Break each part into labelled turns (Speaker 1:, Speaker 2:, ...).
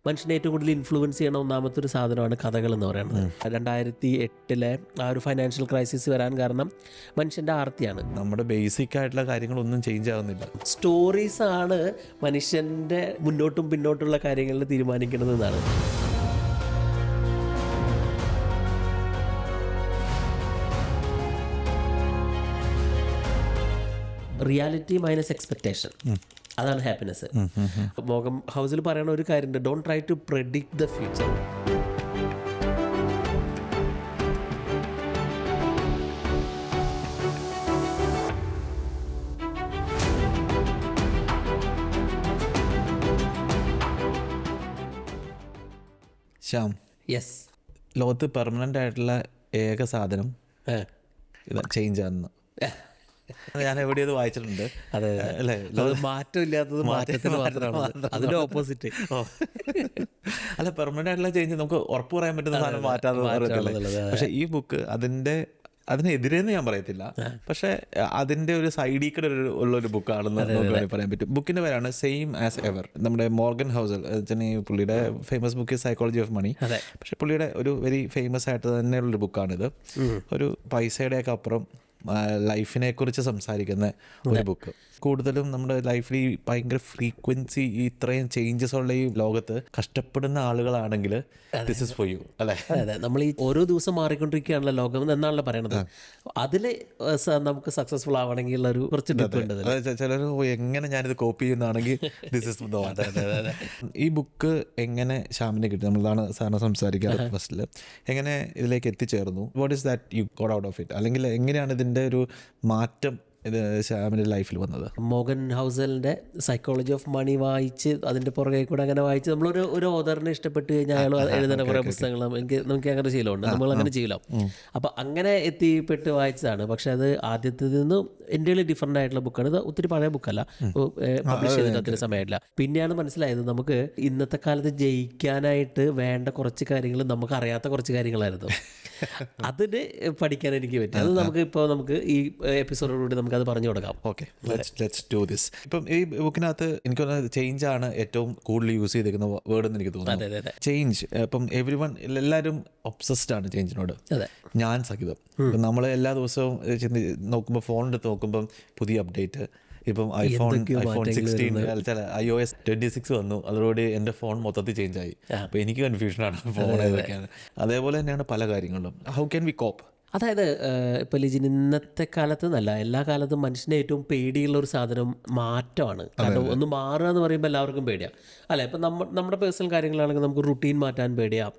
Speaker 1: മനുഷ്യനെ ഏറ്റവും കൂടുതൽ ഇൻഫ്ലുവൻസ് ചെയ്യണ ഒന്നാമത്തെ ഒരു സാധനമാണ് കഥകൾ എന്ന് പറയുന്നത്. 2008 ആ ഒരു ഫൈനാൻഷ്യൽ ക്രൈസിസ് വരാൻ കാരണം മനുഷ്യൻ്റെ ആർത്തിയാണ്.
Speaker 2: നമ്മുടെ ബേസിക് ആയിട്ടുള്ള കാര്യങ്ങളൊന്നും ചേഞ്ച് ആവുന്നില്ല.
Speaker 1: സ്റ്റോറീസ് ആണ് മനുഷ്യൻ്റെ മുന്നോട്ടും പിന്നോട്ടുള്ള കാര്യങ്ങളിൽ തീരുമാനിക്കുന്നതെന്നാണ്. റിയാലിറ്റി മൈനസ് എക്സ്പെക്ടേഷൻ, അതാണ് ഹാപ്പിനെസ്. മോഗൻ ഹൗസിൽ പറയുന്ന ഒരു കാര്യമുണ്ട്, don't try to predict the future.
Speaker 2: Shyam,
Speaker 1: yes,
Speaker 2: ലോകത്ത് പെർമനൻ്റ് ആയിട്ടുള്ള ഏക സാധനം ഇതാ ചേഞ്ച് ആണെന്ന് ഞാൻ എവിടെയത് വായിച്ചിട്ടുണ്ട്.
Speaker 1: അതെ അല്ലേ, മാറ്റമില്ലാത്തത് മാറ്റത്തിന് മാത്രമാണ്, അതിന്റെ ഓപ്പോസിറ്റ്.
Speaker 2: അല്ല, പെർമനന്റ് ആയിട്ടുള്ള ചേഞ്ച് നമുക്ക് ഉറപ്പ് പറയാൻ പറ്റുന്ന സാധനം മാറ്റാതെ പറയത്തില്ല. പക്ഷെ ഈ ബുക്ക് അതിനെതിരെന്ന് ഞാൻ പറയത്തില്ല, പക്ഷെ അതിന്റെ ഒരു സൈഡിൽ കൂടെ ഉള്ളൊരു ബുക്കാണെന്ന് നമുക്ക് പറയാൻ പറ്റും. ബുക്കിന്റെ പേരാണ് സെയിം ആസ് എവർ. നമ്മുടെ മോർഗൻ ഹൗസൽ, പുള്ളിയുടെ famous book psychology of money. പക്ഷെ പുള്ളിയുടെ ഒരു വെരി ഫേമസ് ആയിട്ട് തന്നെയുള്ളൊരു ബുക്കാണിത്. ഒരു പൈസയുടെയൊക്കെ അപ്പുറം ലൈഫിനെ കുറിച്ച് സംസാരിക്കുന്ന ഒരു ബുക്ക്. കൂടുതലും നമ്മുടെ ലൈഫിൽ ഈ ഭയങ്കര ഫ്രീക്വൻസി, ഈ ഇത്രയും ചേഞ്ചസ് ഉള്ള ഈ ലോകത്ത് കഷ്ടപ്പെടുന്ന ആളുകളാണെങ്കിൽ ദിസ് ഇസ് ഫോർ യു, അല്ലേ?
Speaker 1: അതെ, നമ്മൾ ഈ ഓരോ ദിവസം മാറിക്കൊണ്ടിരിക്കുകയാണല്ലോ ലോകം എന്നാണല്ലോ പറയണത്. അതിൽ നമുക്ക് സക്സസ്ഫുൾ ആവണമെങ്കിൽ ഒരു കുറച്ച് ടിപ്പ് ഉണ്ട്.
Speaker 2: ചിലർ എങ്ങനെ ഞാനിത് കോപ്പി ചെയ്യുന്നതാണെങ്കിൽ ദിസ് ഇസ് ദ വൺ. ഈ ബുക്ക് എങ്ങനെ ശ്യാമിനെ കിട്ടി, നമ്മളാണ് സാറിന് സംസാരിക്കാറ് ഫസ്റ്റിൽ, എങ്ങനെ ഇതിലേക്ക് എത്തിച്ചേർന്നു? What is that you got out of it? അല്ലെങ്കിൽ എങ്ങനെയാണ് ഇതിൻ്റെ ഒരു മാറ്റം ഇത് ശ്യാമിൻ്റെ ലൈഫിൽ വന്നത്?
Speaker 1: മോഗൻ ഹൗസലിൻ്റെ സൈക്കോളജി ഓഫ് മണി വായിച്ച് അതിൻ്റെ പുറകെ കൂടെ അങ്ങനെ വായിച്ച് നമ്മളൊരു ഓതറിനെ ഇഷ്ടപ്പെട്ട് കഴിഞ്ഞാൽ അയാൾ എഴുതുന്ന കുറേ പുസ്തകങ്ങൾ നമുക്ക് അങ്ങനെ ശീലമുണ്ട്, നമ്മൾ അങ്ങനെ ചെയ്യലാം. അപ്പം അങ്ങനെ എത്തിപ്പെട്ട് വായിച്ചതാണ്. പക്ഷെ അത് ആദ്യത്തിൽ നിന്നും എൻ്റെ ഡിഫറെൻ്റ് ആയിട്ടുള്ള ബുക്കാണ്. ഇത് ഒത്തിരി പഴയ ബുക്കല്ല, പബ്ലിഷ് ചെയ്തിട്ട് ഒത്തിരി സമയമില്ല. പിന്നെയാണ് മനസ്സിലായത് നമുക്ക് ഇന്നത്തെ കാലത്ത് ജയിക്കാനായിട്ട് വേണ്ട കുറച്ച് കാര്യങ്ങൾ നമുക്ക് അറിയാത്ത കുറച്ച് കാര്യങ്ങളായിരുന്നു. അതിന് പഠിക്കാൻ എനിക്ക് പറ്റും. അത് നമുക്ക് ഈ എപ്പിസോഡോടുകൂടി നമുക്കത് പറഞ്ഞു കൊടുക്കാം.
Speaker 2: Okay, let's do this. ഇപ്പം ഈ ബുക്കിനകത്ത് എനിക്ക് തോന്നുന്നത് ചേഞ്ച് ആണ് ഏറ്റവും കൂടുതൽ യൂസ് ചെയ്തിരിക്കുന്ന വേർഡ് എന്ന് എനിക്ക് തോന്നുന്നു. ചേഞ്ച്, ഇപ്പം എവരിവൺ, എല്ലാവരും ഒബ്സസ്ഡ് ആണ് ചേഞ്ചിനോട്, ഞാൻ സഹിതം. നമ്മൾ എല്ലാ ദിവസവും നോക്കുമ്പോൾ, ഫോൺ എടുത്ത് നോക്കുമ്പം പുതിയ അപ്ഡേറ്റ്. ഇപ്പം iPhone 16 iOS 26 വന്നു, അതോടുകൂടി എൻ്റെ ഫോൺ മൊത്തത്തിൽ ചേഞ്ച് ആയി. അപ്പോൾ എനിക്ക് കൺഫ്യൂഷനാണ് ഫോൺ ഏതൊക്കെയാണ്. അതേപോലെ തന്നെയാണ് പല കാര്യങ്ങളും. ഹൗ ക്യാൻ വി കോപ്പ്?
Speaker 1: അതായത് ഇപ്പോൾ ലിജിൻ, ഇന്നത്തെ കാലത്ത് എന്നല്ല, എല്ലാ കാലത്തും മനുഷ്യനെ ഏറ്റവും പേടിയുള്ള ഒരു സാധനം മാറ്റമാണ്. കാരണം ഒന്ന് മാറുക എന്ന് പറയുമ്പോൾ എല്ലാവർക്കും പേടിയാണ്, അല്ലേ? ഇപ്പം നമ്മുടെ പേഴ്സണൽ കാര്യങ്ങളാണെങ്കിൽ നമുക്ക് റുട്ടീൻ മാറ്റാൻ പേടിയാണ്,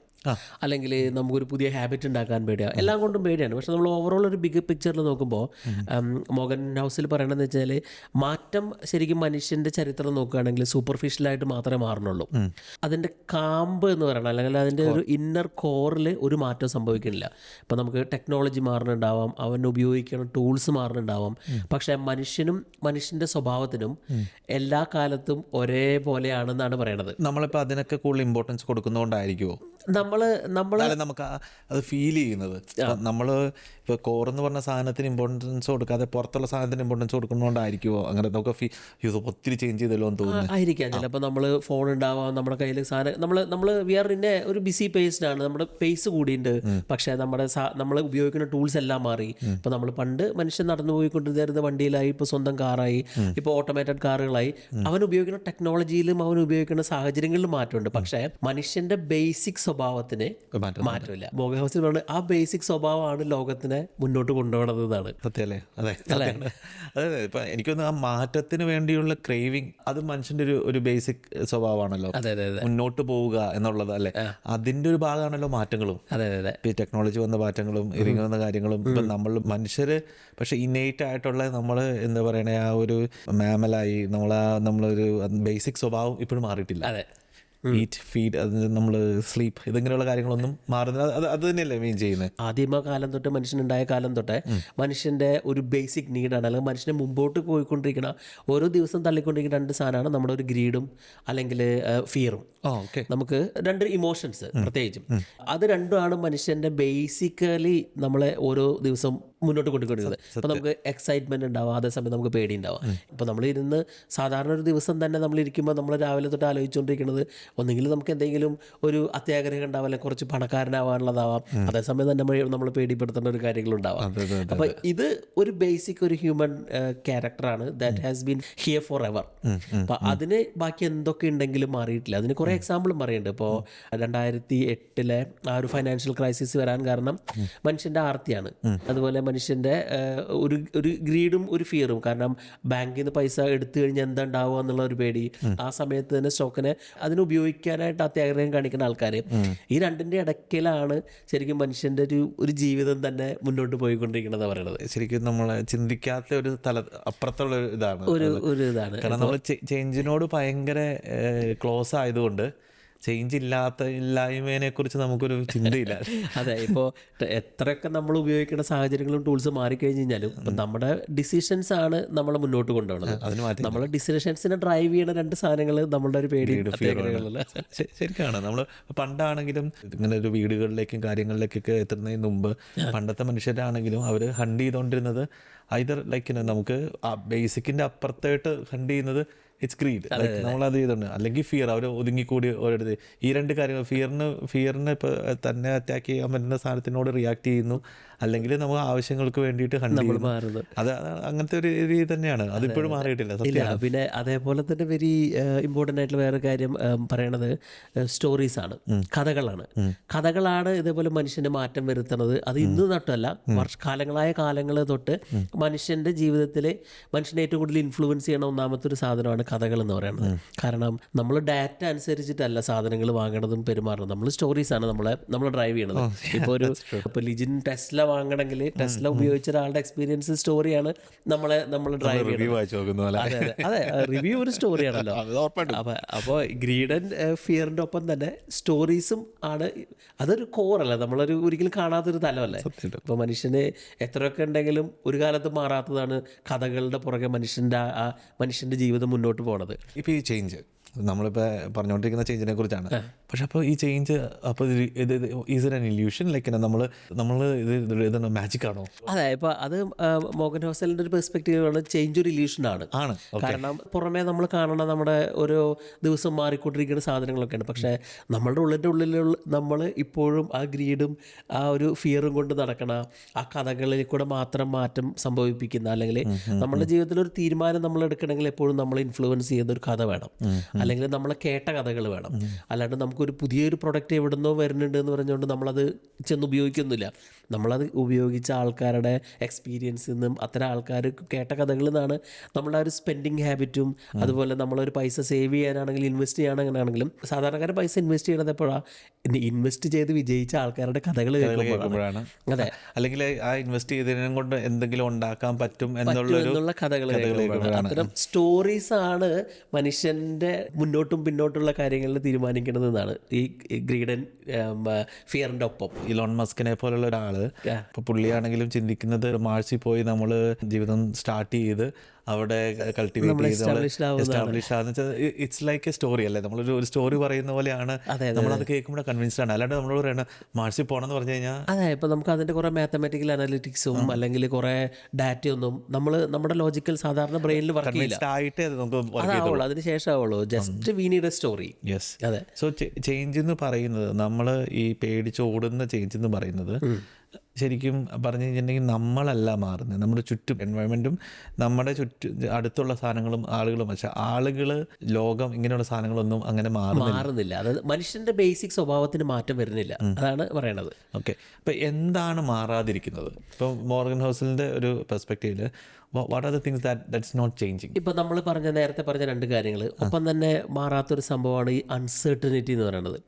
Speaker 1: അല്ലെങ്കിൽ നമുക്കൊരു പുതിയ ഹാബിറ്റ് ഉണ്ടാക്കാൻ പേടിയാണ്, എല്ലാം കൊണ്ടും പേടിയാണ്. പക്ഷെ നമ്മൾ ഓവറോൾ ഒരു ബിഗ് പിക്ചറിൽ നോക്കുമ്പോൾ മോഗൻ ഹൗസിൽ പറയണമെന്ന് വെച്ചാൽ മാറ്റം ശരിക്കും മനുഷ്യൻ്റെ ചരിത്രം നോക്കുകയാണെങ്കിൽ സൂപ്പർഫിഷ്യലായിട്ട് മാത്രമേ മാറണുള്ളൂ. അതിൻ്റെ കാമ്പ് എന്ന് പറയണം, അല്ലെങ്കിൽ അതിൻ്റെ ഒരു ഇന്നർ കോറിൽ ഒരു മാറ്റം സംഭവിക്കുന്നില്ല. ഇപ്പം നമുക്ക് ടെക്നോളജി മാറുന്നുണ്ടാവാം, അവൻ ഉപയോഗിക്കുന്ന ടൂൾസ് മാറുന്നുണ്ടാവാം, പക്ഷേ മനുഷ്യൻ്റെ സ്വഭാവത്തിനും എല്ലാ കാലത്തും ഒരേപോലെയാണെന്നാണ് പറയണത്.
Speaker 2: നമ്മളിപ്പോൾ അതിനൊക്കെ കൂടുതൽ ഇമ്പോർട്ടൻസ് കൊടുക്കുന്നതുകൊണ്ടായിരിക്കുമോ നമുക്ക് അത് ഫീൽ ചെയ്യുന്നത്? നമ്മൾ ഇപ്പോൾ കോറെന്ന് പറഞ്ഞ സാധനത്തിന് ഇമ്പോർട്ടൻസ് കൊടുക്കാതെ പുറത്തുള്ള സാധനത്തിന് ഇമ്പോർട്ടൻസ് കൊടുക്കുന്നതുകൊണ്ടായിരിക്കുമോ അങ്ങനെ നമുക്ക് ഒത്തിരി ചേഞ്ച് ചെയ്തല്ലോ എന്ന് തോന്നുന്നു?
Speaker 1: ആയിരിക്കാം. ചിലപ്പോൾ നമ്മൾ ഫോൺ ഉണ്ടാവാം, നമ്മുടെ കയ്യിൽ സാധനം, നമ്മൾ വി ആർ ഇൻ ഒരു ബിസി പേസ്ഡാണ്, നമ്മുടെ പേസ് കൂടിയുണ്ട്. പക്ഷേ നമ്മൾ ഉപയോഗിക്കുന്ന ടൂൾസ് എല്ലാം മാറി. ഇപ്പോൾ നമ്മൾ പണ്ട് മനുഷ്യൻ നടന്നു പോയിക്കൊണ്ടിരുന്ന വണ്ടിയിലായി, ഇപ്പോൾ സ്വന്തം കാറായി, ഇപ്പോൾ ഓട്ടോമേറ്റഡ് കാറുകളായി. അവൻ ഉപയോഗിക്കുന്ന ടെക്നോളജിയിലും അവൻ ഉപയോഗിക്കുന്ന സാഹചര്യങ്ങളിലും മാറ്റമുണ്ട്. പക്ഷേ മനുഷ്യൻ്റെ ബേസിക് സ്വഭാവത്തിന് മാറ്റമില്ല. മോഗൻ ഹൗസിൽ പറഞ്ഞ ആ ബേസിക് സ്വഭാവമാണ് ലോകത്തിനെ മുന്നോട്ട് കൊണ്ടുപോകുന്നത് എന്നാണ്.
Speaker 2: സത്യമല്ലേ? അതെ, ഇപ്പം എനിക്കൊന്ന് ആ മാറ്റത്തിന് വേണ്ടിയുള്ള ക്രേവിങ്, അത് മനുഷ്യന്റെ ഒരു ബേസിക് സ്വഭാവമാണല്ലോ, മുന്നോട്ട് പോവുക എന്നുള്ളത്, അല്ലേ? അതിന്റെ ഒരു ഭാഗമാണല്ലോ മാറ്റങ്ങളും. ഈ ടെക്നോളജി വന്ന മാറ്റങ്ങളും ഇറങ്ങി വന്ന കാര്യങ്ങളും. ഇപ്പം നമ്മൾ മനുഷ്യര് പക്ഷെ ഇന്നേറ്റ് ആയിട്ടുള്ള നമ്മൾ എന്താ പറയണേ, ആ ഒരു മാമലായി നമ്മളൊരു ബേസിക് സ്വഭാവം ഇപ്പോഴും മാറിയിട്ടില്ല. ഈറ്റ്, ഫീഡ്, നമ്മൾ സ്ലീപ്പ്, ഇതിങ്ങനെയുള്ള കാര്യങ്ങളൊന്നും മാറുന്നില്ല. അത് തന്നെയല്ലേ മെയിൻ ചെയ്യുന്നത്.
Speaker 1: ആദിമകാലം തൊട്ട് മനുഷ്യനുണ്ടായ കാലം തൊട്ട് മനുഷ്യൻ്റെ ഒരു ബേസിക് നീഡാണ്, അല്ലെങ്കിൽ മനുഷ്യനെ മുമ്പോട്ട് പോയിക്കൊണ്ടിരിക്കുന്ന ഓരോ ദിവസം തള്ളിക്കൊണ്ടിരിക്കുന്ന രണ്ട് സാധനമാണ് നമ്മുടെ ഒരു ഗ്രീഡും അല്ലെങ്കിൽ ഫിയറും. നമുക്ക് രണ്ട് ഇമോഷൻസ് പ്രത്യേകിച്ചും, അത് രണ്ടുമാണ് മനുഷ്യൻ്റെ ബേസിക്കലി നമ്മളെ ഓരോ ദിവസം മുന്നോട്ട് കൊണ്ടുകൊണ്ടിരുന്നത്. ഇപ്പോൾ നമുക്ക് എക്സൈറ്റ്മെൻറ്റ് ഉണ്ടാവും, അതേസമയം നമുക്ക് പേടി ഉണ്ടാവും. ഇപ്പോൾ നമ്മൾ ഇരുന്ന് സാധാരണ ഒരു ദിവസം തന്നെ നമ്മൾ ഇരിക്കുമ്പോൾ നമ്മൾ രാവിലെ തൊട്ട് ആലോചിച്ചുകൊണ്ടിരിക്കുന്നത് ഒന്നെങ്കിൽ നമുക്ക് എന്തെങ്കിലും ഒരു അത്യാഗ്രഹം ഉണ്ടാവും, അല്ലെങ്കിൽ കുറച്ച് പണക്കാരനാവാനുള്ളതാവാം, അതേസമയം തന്നെ നമ്മൾ പേടിപ്പെടുത്തേണ്ട ഒരു കാര്യങ്ങളുണ്ടാവാം. അപ്പോൾ ഇത് ഒരു ബേസിക് ഒരു ഹ്യൂമൻ ക്യാരക്ടറാണ് that has been here for ever. അപ്പോൾ അതിന് ബാക്കി എന്തൊക്കെ ഉണ്ടെങ്കിലും മാറിയിട്ടില്ല. അതിന് കുറേ എക്സാമ്പിളും പറയുന്നുണ്ട്. ഇപ്പോൾ 2008 ആ ഒരു ഫൈനാൻഷ്യൽ ക്രൈസിസ് വരാൻ കാരണം മനുഷ്യൻ്റെ ആർത്തിയാണ്. അതുപോലെ മനുഷ്യൻ്റെ ഒരു ഗ്രീഡും ഒരു ഫിയറും. കാരണം ബാങ്കിൽ നിന്ന് പൈസ എടുത്തു കഴിഞ്ഞാൽ എന്താ ഉണ്ടാവുക എന്നുള്ള ഒരു പേടി. ആ സമയത്ത് തന്നെ സ്റ്റോക്കിനെ അതിന് ഉപയോഗിക്കാനായിട്ട് അത്യാഗ്രഹം കാണിക്കുന്ന ആൾക്കാർ. ഈ രണ്ടിൻ്റെ ഇടയ്ക്കിലാണ് ശരിക്കും മനുഷ്യൻ്റെ ഒരു ജീവിതം തന്നെ മുന്നോട്ട് പോയിക്കൊണ്ടിരിക്കുന്നത് പറയുന്നത്.
Speaker 2: ശരിക്കും നമ്മൾ ചിന്തിക്കാത്ത ഒരു അപ്പുറത്തുള്ള ഒരു ഇതാണ്. കാരണം നമ്മൾ ചേഞ്ചിനോട് ഭയങ്കര ക്ലോസ് ആയതുകൊണ്ട് ചേഞ്ച് ഇല്ലായ്മയെ കുറിച്ച് നമുക്കൊരു ചിന്തയില്ല.
Speaker 1: അതെ, ഇപ്പോൾ എത്രയൊക്കെ നമ്മൾ ഉപയോഗിക്കുന്ന സാഹചര്യങ്ങളും ടൂൾസ് മാറിക്കഴിഞ്ഞ് കഴിഞ്ഞാലും നമ്മുടെ ഡിസിഷൻസ് ആണ് നമ്മളെ മുന്നോട്ട് കൊണ്ടുപോകുന്നത്. നമ്മളെ ഡിസിഷൻസിനെ ഡ്രൈവ് ചെയ്യുന്ന രണ്ട് സാധനങ്ങൾ നമ്മളുടെ ഒരു പേടി.
Speaker 2: ശരിക്കാണ്. നമ്മൾ പണ്ടാണെങ്കിലും ഇങ്ങനെ ഒരു വീടുകളിലേക്കും കാര്യങ്ങളിലേക്കൊക്കെ എത്തുന്നതിന് മുമ്പ് പണ്ടത്തെ മനുഷ്യരാണെങ്കിലും അവർ ഹണ്ട് ചെയ്തുകൊണ്ടിരുന്നത് ഐദർ ലൈക്ക് നമുക്ക് ആ ബേസിക്കിൻ്റെ അപ്പുറത്തായിട്ട് ഹണ്ട് ചെയ്യുന്നത് ഇറ്റ്സ് ഗ്രീഡ്. നമ്മളത് ചെയ്തുകൊണ്ട് അല്ലെങ്കിൽ ഫിയർ, അവർ ഒതുങ്ങിക്കൂടി ഒരിടത്ത് ഈ രണ്ട് കാര്യങ്ങൾ ഫിയറിന് ഇപ്പോൾ തന്നെ അറ്റാക്ക് ചെയ്യാൻ പറ്റുന്ന സാധനത്തിനോട് റിയാക്ട് ചെയ്യുന്നു, അല്ലെങ്കിൽ നമ്മൾ ആവശ്യങ്ങൾക്ക് വേണ്ടിയിട്ട് ഹണ്ട് ചെയ്യുന്നു. അത് അങ്ങനത്തെ ഒരു രീതി തന്നെയാണ്. അതിപ്പോഴും മാറിയിട്ടില്ല.
Speaker 1: പിന്നെ അതേപോലെ തന്നെ വെരി ഇമ്പോർട്ടൻ്റ് ആയിട്ടുള്ള വേറെ കാര്യം പറയണത് സ്റ്റോറീസാണ്, കഥകളാണ് ഇതേപോലെ മനുഷ്യൻ്റെ മാറ്റം വരുത്തുന്നത്. അത് ഇന്ന് തൊട്ടല്ല, കാലങ്ങൾ തൊട്ട് മനുഷ്യൻ്റെ ജീവിതത്തിൽ മനുഷ്യനെ ഏറ്റവും കൂടുതൽ ഇൻഫ്ലുവൻസ് ചെയ്യണ ഒന്നാമത്തെ ഒരു സാധനമാണ് കഥകൾ എന്ന് പറയുന്നത്. കാരണം നമ്മൾ ഡാറ്റ അനുസരിച്ചിട്ടല്ല സാധനങ്ങൾ വാങ്ങണതും പെരുമാറുന്നതും. നമ്മൾ സ്റ്റോറീസാണ് നമ്മൾ ഡ്രൈവ് ചെയ്യണത്. ഇപ്പോൾ ലിജിൻ ടെസ്ല വാങ്ങണമെങ്കിൽ ടെസ്ല ഉപയോഗിച്ച ഒരാളുടെ എക്സ്പീരിയൻസ് സ്റ്റോറിയാണ് നമ്മൾ ഡ്രൈവ് ചെയ്യുന്നത്. അതെ, റിവ്യൂ ഒരു സ്റ്റോറിയാണല്ലോ. അപ്പോൾ ഗ്രീഡ് ആൻഡ് ഫിയറിൻ്റെ ഒപ്പം തന്നെ സ്റ്റോറീസും ആണ്. അതൊരു കോറല്ല, നമ്മളൊരു ഒരിക്കലും കാണാത്തൊരു തലമല്ലേ. ഇപ്പോൾ മനുഷ്യന് എത്രയൊക്കെ ഉണ്ടെങ്കിലും ഒരു കാലത്ത് മാറാത്തതാണ് കഥകളുടെ പുറകെ മനുഷ്യൻ്റെ ജീവിതം മുന്നോട്ട് പോണത്.
Speaker 2: ഇപ്പോൾ ഈ ചേഞ്ച് നമ്മളിപ്പോൾ പറഞ്ഞുകൊണ്ടിരിക്കുന്ന ചേഞ്ചിനെ കുറിച്ചാണ്. പക്ഷെ അപ്പോൾ ഈ ചേഞ്ച് അപ്പോൾ ഇത് ഈസ് ആൻ ഇല്യൂഷൻ, ലൈക്ക് നമ്മൾ ഇത് മാജിക് ആണോ?
Speaker 1: അതെ, ഇപ്പോൾ അത് മോർഗൻ ഹോസലിൻ്റെ ഒരു പെർസ്പെക്റ്റീവാണ്. ചേഞ്ച് ഒരു ഇല്യൂഷനാണ്. കാരണം പുറമേ നമ്മൾ കാണുന്ന നമ്മുടെ ഓരോ ദിവസം മാറിക്കൊണ്ടിരിക്കുന്ന സാധനങ്ങളൊക്കെയാണ്. പക്ഷേ നമ്മളുടെ ഉള്ളിലുള്ള നമ്മൾ ഇപ്പോഴും ആ ഗ്രീഡും ആ ഒരു ഫിയറും കൊണ്ട് നടക്കണ ആ കഥകളിൽ കൂടെ മാത്രം മാറ്റം സംഭവിപ്പിക്കുന്ന, അല്ലെങ്കിൽ നമ്മുടെ ജീവിതത്തിൽ ഒരു തീരുമാനം നമ്മൾ എടുക്കണമെങ്കിൽ എപ്പോഴും നമ്മൾ ഇൻഫ്ലുവൻസ് ചെയ്യുന്ന ഒരു കഥ വേണം, അല്ലെങ്കിൽ നമ്മൾ കേട്ട കഥകൾ വേണം. അല്ലാണ്ട് നമുക്കൊരു പുതിയൊരു പ്രൊഡക്റ്റ് എവിടുന്നോ വരുന്നുണ്ട് എന്ന് പറഞ്ഞുകൊണ്ട് നമ്മളത് ചെന്ന് ഉപയോഗിക്കുന്നില്ല. നമ്മളത് ഉപയോഗിച്ച ആൾക്കാരുടെ എക്സ്പീരിയൻസിൽ നിന്നും അത്തരം ആൾക്കാർ കേട്ട കഥകളിൽ നിന്നാണ് നമ്മളുടെ ഒരു സ്പെൻഡിങ് ഹാബിറ്റും. അതുപോലെ നമ്മളൊരു പൈസ സേവ് ചെയ്യാനാണെങ്കിലും ഇൻവെസ്റ്റ് ചെയ്യാനാണെങ്കിലും സാധാരണക്കാർ പൈസ ഇൻവെസ്റ്റ് ചെയ്യണത് എപ്പോഴാണ്? ഇൻവെസ്റ്റ് ചെയ്ത് വിജയിച്ച ആൾക്കാരുടെ കഥകൾ കേൾക്കുമ്പോഴാണ്. അതെ,
Speaker 2: അല്ലെങ്കിൽ ആ ഇൻവെസ്റ്റ് ചെയ്തതിനെ കൊണ്ട് എന്തെങ്കിലും ഉണ്ടാക്കാൻ പറ്റും എന്നുള്ള
Speaker 1: കഥകൾ. അത്തരം സ്റ്റോറീസാണ് മനുഷ്യൻ്റെ മുന്നോട്ടും പിന്നോട്ടുള്ള കാര്യങ്ങളിൽ തീരുമാനിക്കുന്നതെന്നാണ് ഈ ഗ്രീഡ് ആൻഡ് ഫിയറിൻ്റെ ഒപ്പം.
Speaker 2: ഇലോൺ മസ്കിനെ പോലുള്ള ഒരാൾ ഇപ്പോൾ പുള്ളിയാണെങ്കിലും ചിന്തിക്കുന്നത് മാർസിൽ പോയി നമ്മൾ ജീവിതം സ്റ്റാർട്ട് ചെയ്ത് അവിടെ കൾട്ടിവേറ്റ് ചെയ്ത് എസ്റ്റാബ്ലിഷ് ആകുന്ന ഇറ്റ്സ് ലൈക്ക് എ സ്റ്റോറി അല്ലേ. നമ്മളൊരു സ്റ്റോറി പറയുന്ന പോലെയാണ്. നമ്മളത് കേൾക്കുമ്പോൾ കൺവിൻസ്ഡ് ആണ്. അല്ലാണ്ട് നമ്മളോട് പറയണം മാർസിൽ പോകണം എന്ന് പറഞ്ഞു കഴിഞ്ഞാൽ
Speaker 1: അതെ, ഇപ്പോൾ നമുക്ക് അതിൻ്റെ കുറേ മാത്തമാറ്റിക്കൽ അനാലിറ്റിക്സും അല്ലെങ്കിൽ കുറേ ഡാറ്റയൊന്നും നമ്മുടെ ലോജിക്കൽ സാധാരണ ബ്രെയിനിൽ വർക്ക്
Speaker 2: ആയിട്ടേ
Speaker 1: നമുക്ക് അതിന് ശേഷമാവുള്ളൂ. Just we need a story.
Speaker 2: Yes. അതെ. സോ ചേഞ്ച് എന്ന് പറയുന്നത്, നമ്മൾ ഈ പേടിച്ച് ഓടുന്ന ചേഞ്ച് എന്ന് പറയുന്നത് ശരിക്കും പറഞ്ഞു കഴിഞ്ഞിട്ടുണ്ടെങ്കിൽ നമ്മളല്ല മാറുന്നത്, നമ്മുടെ ചുറ്റും എൻവയോൺമെൻറ്റും നമ്മുടെ അടുത്തുള്ള സാധനങ്ങളും ആളുകളും. പക്ഷെ ആളുകൾ, ലോകം, ഇങ്ങനെയുള്ള സാധനങ്ങളൊന്നും അങ്ങനെ മാറുന്നില്ല.
Speaker 1: അതായത് മനുഷ്യൻ്റെ ബേസിക് സ്വഭാവത്തിന് മാറ്റം വരുന്നില്ല, അതാണ് പറയണത്.
Speaker 2: ഓക്കെ, അപ്പോൾ എന്താണ് മാറാതിരിക്കുന്നത്? ഇപ്പോൾ മോർഗൻ ഹൗസലിൻ്റെ ഒരു പെർസ്പെക്റ്റീവിൽ what are the things that's not changing?
Speaker 1: ഇപ്പോൾ നമ്മൾ നേരത്തെ പറഞ്ഞ രണ്ട് കാര്യങ്ങൾ ഒപ്പം തന്നെ മാറാത്തൊരു സംഭവമാണ് ഈ അൺസർട്ടനിറ്റി എന്ന് പറയുന്നത്.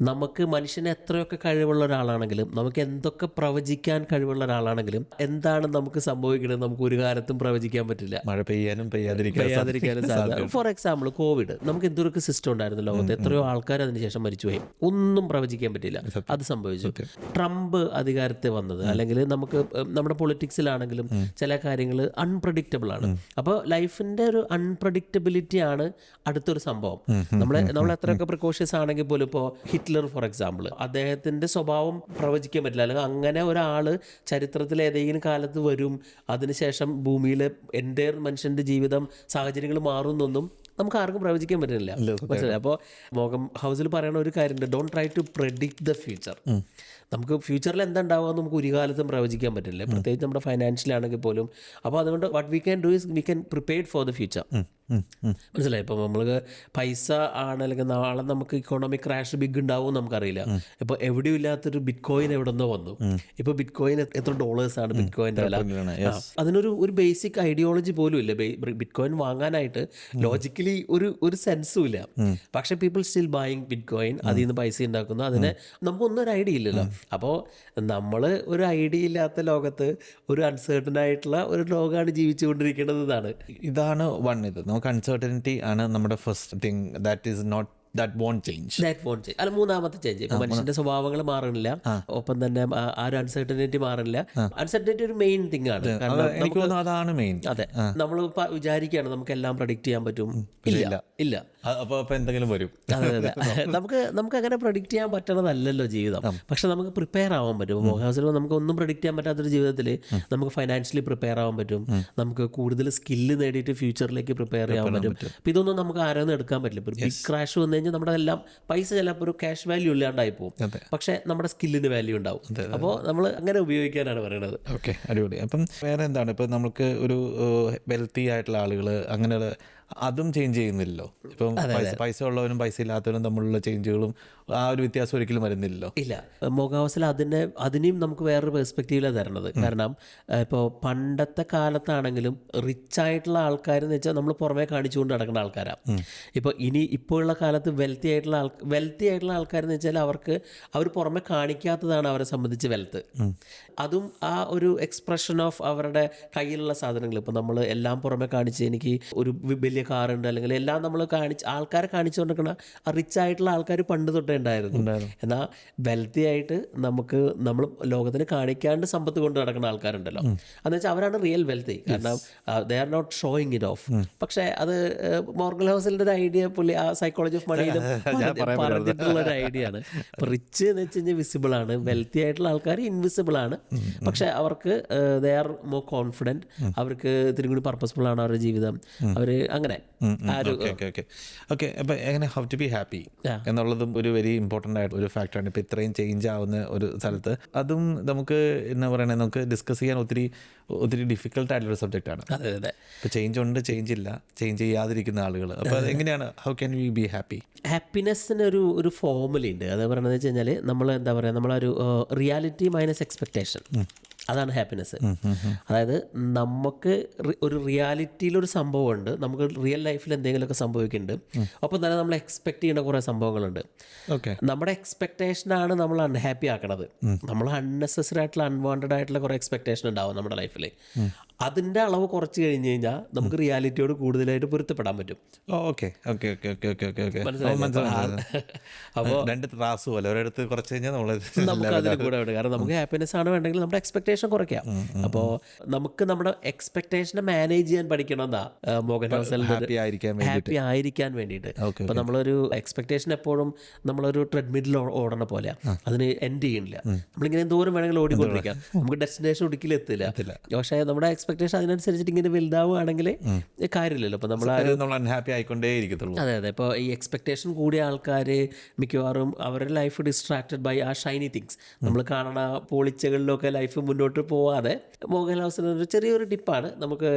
Speaker 1: നമുക്ക് മനുഷ്യന് എത്രയൊക്കെ കഴിവുള്ള ഒരാളാണെങ്കിലും, നമുക്ക് എന്തൊക്കെ പ്രവചിക്കാൻ കഴിവുള്ള ഒരാളാണെങ്കിലും, എന്താണ് നമുക്ക് സംഭവിക്കുന്നത് നമുക്ക് ഒരു കാലത്തും പ്രവചിക്കാൻ പറ്റില്ല.
Speaker 2: മഴ പെയ്യാനും പെയ്യാതിരിക്കാനും
Speaker 1: സാധ്യത. ഫോർ എക്സാമ്പിൾ കോവിഡ്, നമുക്ക് എന്തൊക്കെ സിസ്റ്റം ഉണ്ടായിരുന്നു ലോകത്ത്, എത്രയോ ആൾക്കാർ അതിനുശേഷം മരിച്ചുപോയി, ഒന്നും പ്രവചിക്കാൻ പറ്റില്ല, അത് സംഭവിച്ചു. ട്രംപ് അധികാരത്തിൽ വന്നത്, അല്ലെങ്കിൽ നമുക്ക് നമ്മുടെ പൊളിറ്റിക്സിലാണെങ്കിലും ചില കാര്യങ്ങൾ അൺപ്രഡിക്റ്റബിൾ ആണ്. അപ്പോൾ ലൈഫിൻ്റെ ഒരു അൺപ്രഡിക്റ്റബിലിറ്റി ആണ് അടുത്തൊരു സംഭവം. നമ്മൾ എത്രയൊക്കെ പ്രിക്കോഷ്യസ് ആണെങ്കിൽ പോലും, ഇപ്പോൾ ഹിറ്റ്ലർ ഫോർ എക്സാമ്പിൾ, അദ്ദേഹത്തിൻ്റെ സ്വഭാവം പ്രവചിക്കാൻ പറ്റില്ല. അല്ലെങ്കിൽ അങ്ങനെ ഒരാൾ ചരിത്രത്തിൽ ഏതെങ്കിലും കാലത്ത് വരും, അതിനുശേഷം ഭൂമിയിലെ എൻ്റെ മനുഷ്യൻ്റെ ജീവിതം സാഹചര്യങ്ങൾ മാറുന്നൊന്നും നമുക്ക് ആർക്കും പ്രവചിക്കാൻ പറ്റുന്നില്ല. മനസ്സിലായി? അപ്പോൾ മോഗൻ ഹൗസിൽ പറയുന്ന ഒരു കാര്യമുണ്ട്, don't try to predict the future. നമുക്ക് ഫ്യൂച്ചറിൽ എന്താ ഉണ്ടാവുക നമുക്ക് ഒരു കാലത്തും പ്രവചിക്കാൻ പറ്റില്ല, പ്രത്യേകിച്ച് നമ്മുടെ ഫൈനാൻഷ്യലി ആണെങ്കിൽ പോലും. അപ്പോൾ അതുകൊണ്ട് what we can do is we can prepared for the future. മനസ്സിലായി? ഇപ്പോൾ നമ്മൾക്ക് പൈസ ആണ്, അല്ലെങ്കിൽ നാളെ നമുക്ക് ഇക്കോണമിക് ക്രാഷ് ബിഗ് ഉണ്ടാവും നമുക്കറിയില്ല. ഇപ്പോൾ എവിടെയും ഇല്ലാത്തൊരു ബിറ്റ് കോയിൻ എവിടെ നിന്നോ വന്നു. ഇപ്പോൾ ബിറ്റ് കോയിൻ എത്ര $ആണ് ബിറ്റ് കോയിൻ്റെ വില? അതിനൊരു ബേസിക് ഐഡിയോളജി പോലും ഇല്ല. ബിറ്റ് കോയിൻ വാങ്ങാനായിട്ട് ലോജിക്കലി ഒരു സെൻസും ഇല്ല. പക്ഷേ people still buying bit coin, അതിൽ നിന്ന് പൈസ ഉണ്ടാക്കുന്നു. അതിന് നമുക്കൊന്നും ഒരു ഐഡിയ ഇല്ലല്ലോ. അപ്പോൾ നമ്മൾ ഒരു ഐഡിയ ഇല്ലാത്ത ലോകത്ത് ഒരു അൺസർട്ടൺ ആയിട്ടുള്ള ഒരു ലോകമാണ് ജീവിച്ചുകൊണ്ടിരിക്കുന്നത്.
Speaker 2: ഇതാണ് നമുക്ക് അൺസർട്ടനിറ്റി ആണ് നമ്മുടെ first thing. That won't change.
Speaker 1: അല്ല, മൂന്നാമത്തെ ചേഞ്ച്. ഇപ്പൊ മനുഷ്യന്റെ സ്വഭാവങ്ങൾ മാറുന്നില്ല, ഒപ്പം തന്നെ ആ ഒരു അൺസർട്ടനിറ്റി മാറുന്നില്ല. അൺസർട്ടനിറ്റി ഒരു മെയിൻ തിങ് ആണ്.
Speaker 2: എനിക്ക് തോന്നുന്നു അതാണ് മെയിൻ.
Speaker 1: അതെ, നമ്മൾ വിചാരിക്കുകയാണ് നമുക്ക് എല്ലാം പ്രഡിക്റ്റ് ചെയ്യാൻ പറ്റും. ഇല്ല.
Speaker 2: അപ്പോൾ എന്തെങ്കിലും വരും.
Speaker 1: അതെ. നമുക്ക് അങ്ങനെ പ്രഡിക്റ്റ് ചെയ്യാൻ പറ്റണതല്ലല്ലോ ജീവിതം. പക്ഷെ നമുക്ക് പ്രിപ്പയർ ആവാൻ പറ്റും. മോഹൻസിൽ നമുക്ക് ഒന്നും പ്രഡിക്റ്റ് ചെയ്യാൻ പറ്റാത്തൊരു ജീവിതത്തിൽ നമുക്ക് ഫൈനാൻഷ്യലി പ്രിപ്പയർ ആവാൻ പറ്റും. നമുക്ക് കൂടുതൽ സ്കില്ല് നേടിയിട്ട് ഫ്യൂച്ചറിലേക്ക് പ്രിപ്പയർ ചെയ്യാൻ പറ്റും. അപ്പം ഇതൊന്നും നമുക്ക് ആരോന്നും എടുക്കാൻ പറ്റില്ല. ഇപ്പോൾ ഒരു ബിഗ് ക്രാഷ് വന്നു കഴിഞ്ഞാൽ നമ്മുടെ എല്ലാം പൈസ ചിലപ്പോൾ ഒരു ക്യാഷ് വാല്യൂ ഇല്ലാണ്ടായി പോകും, പക്ഷെ നമ്മുടെ സ്കില്ലിന് വാല്യൂ ഉണ്ടാവും. അപ്പോൾ നമ്മൾ അങ്ങനെ ഉപയോഗിക്കാനാണ് പറയുന്നത്.
Speaker 2: ഓക്കെ, അടിപൊളി. അപ്പം വേറെ എന്താണ്, ഇപ്പം നമുക്ക് ഒരു വെൽത്തി ആയിട്ടുള്ള ആളുകൾ അങ്ങനെയുള്ള അതും ചേഞ്ച് ചെയ്യുന്നില്ലല്ലോ. ഇപ്പം പൈസ ഉള്ളവരും പൈസ ഇല്ലാത്തവരും തമ്മിലുള്ള ചേഞ്ചുകളും ആ ഒരു വ്യത്യാസം ഒരിക്കലും വരുന്നില്ലല്ലോ.
Speaker 1: ഇല്ല, മോഗാവസിൽ അതിനെയും നമുക്ക് വേറൊരു പെർസ്പെക്റ്റീവിലാണ് തരണത്. കാരണം ഇപ്പോൾ പണ്ടത്തെ കാലത്താണെങ്കിലും റിച്ച് ആയിട്ടുള്ള ആൾക്കാരെന്ന് വെച്ചാൽ നമ്മൾ പുറമേ കാണിച്ചുകൊണ്ട് നടക്കുന്ന ആൾക്കാരാണ്. ഇപ്പോഴുള്ള കാലത്ത് വെൽത്തി ആയിട്ടുള്ള ആൾക്കാരെന്ന് വെച്ചാൽ അവർ പുറമെ കാണിക്കാത്തതാണ് അവരെ സംബന്ധിച്ച് വെൽത്ത്. അതും ആ ഒരു എക്സ്പ്രഷൻ ഓഫ് അവരുടെ കയ്യിലുള്ള സാധനങ്ങൾ. ഇപ്പോൾ നമ്മൾ എല്ലാം പുറമെ കാണിച്ച് എനിക്ക് ഒരു വലിയ കാറുണ്ട്, അല്ലെങ്കിൽ എല്ലാം നമ്മൾ ആൾക്കാരെ കാണിച്ചുകൊണ്ടിരിക്കുന്ന ആ റിച്ച് ആയിട്ടുള്ള ആൾക്കാർ പണ്ട് തൊട്ടേ ഉണ്ടായിരുന്നു. എന്നാൽ വെൽത്തി ആയിട്ട് നമ്മൾ ലോകത്തിന് കാണിക്കാണ്ട് സമ്പത്ത് കൊണ്ട് നടക്കുന്ന ആൾക്കാരുണ്ടല്ലോ, എന്ന് വെച്ചാൽ അവരാണ് റിയൽ വെൽത്തി. കാരണം they are not showing it off. പക്ഷേ അത് മോർഗൻ ഹൗസിലിൻ്റെ ഒരു ഐഡിയ, പുള്ളി ആ സൈക്കോളജി ഓഫ് മണിയിലും പറഞ്ഞിട്ടുള്ള ഒരു ഐഡിയ ആണ്. ഇപ്പോൾ റിച്ച് എന്ന് വെച്ച് കഴിഞ്ഞാൽ വിസിബിൾ ആണ്, വെൽത്തി ആയിട്ടുള്ള ആൾക്കാർ ഇൻവിസിബിൾ ആണ്. പക്ഷെ അവർക്ക് ദേ ആർ മോർ കോൺഫിഡൻറ്റ്, അവർക്ക് ഇത്തിരി കൂടി പർപ്പസ്ഫുൾ ആണ് അവരുടെ ജീവിതം. അവർ അങ്ങനെ
Speaker 2: ഓക്കെ. അപ്പം എങ്ങനെ ഹൗ ടു ബി ഹാപ്പി എന്നുള്ളതും ഒരു വെരി ഇമ്പോർട്ടൻ്റ് ആയിട്ട് ഒരു ഫാക്ടറാണ്. ഇപ്പം ഇത്രയും ചേഞ്ച് ആവുന്ന ഒരു സ്ഥലത്ത് അതും നമുക്ക് എന്താ പറയുക, നമുക്ക് ഡിസ്കസ് ചെയ്യാൻ ഒത്തിരി ഡിഫിക്കൽട്ട് ആയിട്ടുള്ളൊരു സബ്ജക്റ്റാണ്. ഇപ്പോൾ ചേഞ്ച് ഉണ്ട്, ചേഞ്ച് ഇല്ല, ചേഞ്ച് ചെയ്യാതിരിക്കുന്ന ആളുകൾ. അപ്പോൾ അതെങ്ങനെയാണ്, how can we be happy?
Speaker 1: ഹാപ്പിനെസ്സിന് ഒരു ഫോർമുലയുണ്ട്. അത് പറയുന്നത് വെച്ച് കഴിഞ്ഞാൽ നമ്മൾ എന്താ പറയുക, നമ്മളൊരു റിയാലിറ്റി മൈനസ് എക്സ്പെക്റ്റേഷൻ, അതാണ് ഹാപ്പിനെസ്. അതായത് നമുക്ക് ഒരു റിയാലിറ്റിയിലൊരു സംഭവമുണ്ട്, നമുക്ക് റിയൽ ലൈഫിൽ എന്തെങ്കിലുമൊക്കെ സംഭവിക്കുന്നുണ്ട്, ഒപ്പം തന്നെ നമ്മൾ എക്സ്പെക്ട് ചെയ്യുന്ന കുറേ സംഭവങ്ങളുണ്ട്. നമ്മുടെ എക്സ്പെക്റ്റേഷനാണ് നമ്മൾ അൺഹാപ്പി ആക്കണത്. നമ്മൾ അൺനെസസറി ആയിട്ടുള്ള അൺവാണ്ടഡ് ആയിട്ടുള്ള കുറേ എക്സ്പെക്റ്റേഷൻ ഉണ്ടാവും നമ്മുടെ ലൈഫിൽ. അതിൻ്റെ അളവ് കുറച്ച് കഴിഞ്ഞ് കഴിഞ്ഞാൽ നമുക്ക് റിയാലിറ്റിയോട് കൂടുതലായിട്ട് പൊരുത്തപ്പെടാൻ പറ്റും.
Speaker 2: അപ്പോൾ രണ്ട് ത്രാസ് പോലെ ഒരിടത്ത് കുറച്ച് കഴിഞ്ഞാൽ
Speaker 1: നമുക്ക് അതിന് കൂടെ ഉണ്ട്. കാരണം നമുക്ക് ഹാപ്പിനെസ് ആണ് വേണ്ടെങ്കിൽ നമ്മുടെ എക്സ്പെക്ടേഷൻ കുറയ്ക്കാം. അപ്പോൾ നമുക്ക് നമ്മുടെ എക്സ്പെക്ടേഷനെ മാനേജ് ചെയ്യാൻ പഠിക്കണം എന്നാ മോഹൻ ഹൗസൽ ഹാപ്പി ആയിരിക്കാൻ വേണ്ടിയിട്ട്. അപ്പോൾ നമ്മളൊരു എക്സ്പെക്ടേഷൻ എപ്പോഴും നമ്മളൊരു ട്രെഡ്മില്ലിൽ ഓടണ പോലെയാണ്, അതിന് എൻഡ് ചെയ്യണില്ല. നമ്മളിങ്ങനെ എന്തോരം വേണമെങ്കിലും ഓടിക്കൊണ്ടിരിക്കാം, നമുക്ക് ഡെസ്റ്റിനേഷൻ ഒരിക്കലും എത്തില്ല. പക്ഷേ നമ്മുടെ എക്സ്പെക്ടേഷൻ അതിനനുസരിച്ചിട്ട് ഇങ്ങനെ വലുതാവുകയാണെങ്കിൽ കാര്യമില്ലല്ലോ. അപ്പോൾ നമ്മൾ
Speaker 2: ഹാപ്പി ആയിക്കൊണ്ടേ ഇരിക്കത്തുള്ളൂ.
Speaker 1: അതെ. ഇപ്പോൾ ഈ എക്സ്പെക്ടേഷൻ കൂടിയ ആൾക്കാർ മിക്കവാറും അവരുടെ ലൈഫ് ഡിസ്ട്രാക്റ്റഡ് ബൈ ആ ഷൈനി തിങ്സ്. നമ്മൾ കാണണ പോളിച്ചകളിലൊക്കെ ലൈഫ് മുന്നോട്ട് പോവാതെ മോഹൻ ഹൗസിന് ഒരു ചെറിയൊരു ടിപ്പാണ്, നമുക്ക്